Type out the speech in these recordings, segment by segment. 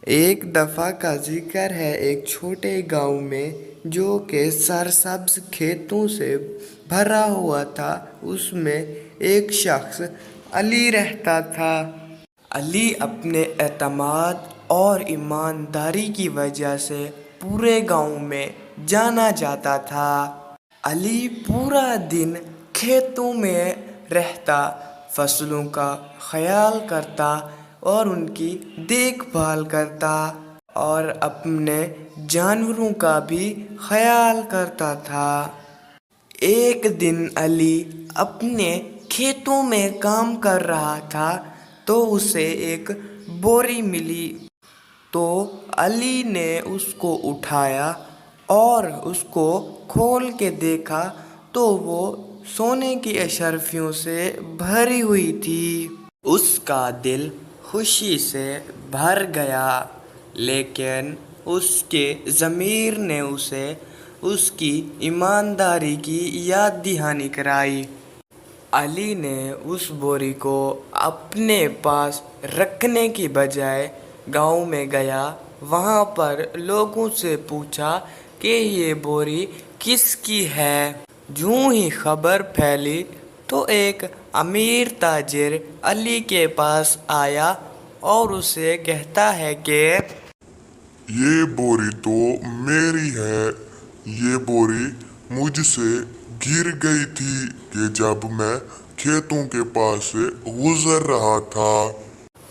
ایک دفعہ کا ذکر ہے ایک چھوٹے گاؤں میں جو کہ سرسبز کھیتوں سے بھرا ہوا تھا۔ اس میں ایک شخص علی رہتا تھا۔ علی اپنے اعتماد اور ایمانداری کی وجہ سے پورے گاؤں میں جانا جاتا تھا۔ علی پورا دن کھیتوں میں رہتا، فصلوں کا خیال کرتا اور ان کی دیکھ بھال کرتا اور اپنے جانوروں کا بھی خیال کرتا تھا۔ ایک دن علی اپنے کھیتوں میں کام کر رہا تھا تو اسے ایک بوری ملی۔ تو علی نے اس کو اٹھایا اور اس کو کھول کے دیکھا تو وہ سونے کی اشرفیوں سے بھری ہوئی تھی۔ اس کا دل خوشی سے بھر گیا، لیکن اس کے ضمیر نے اسے اس کی ایمانداری کی یاد دہانی کرائی۔ علی نے اس بوری کو اپنے پاس رکھنے کی بجائے گاؤں میں گیا۔ وہاں پر لوگوں سے پوچھا کہ یہ بوری کس کی ہے۔ جوں ہی خبر پھیلی تو ایک امیر تاجر علی کے پاس آیا اور اسے کہتا ہے کہ یہ بوری تو میری ہے۔ یہ بوری مجھ سے گر گئی تھی کہ جب میں کھیتوں کے پاس سے گزر رہا تھا۔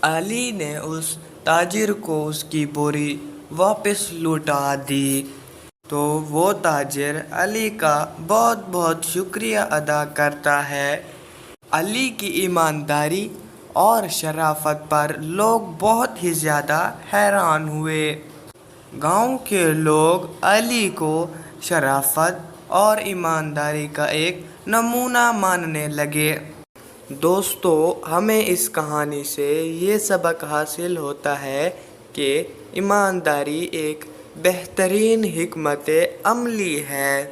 علی نے اس تاجر کو اس کی بوری واپس لوٹا دی۔ تو وہ تاجر علی کا بہت بہت شکریہ ادا کرتا ہے۔ علی کی ایمانداری اور شرافت پر لوگ بہت ہی زیادہ حیران ہوئے۔ گاؤں کے لوگ علی کو شرافت اور ایمانداری کا ایک نمونہ ماننے لگے۔ دوستو، ہمیں اس کہانی سے یہ سبق حاصل ہوتا ہے کہ ایمانداری ایک بہترین حکمت عملی ہے۔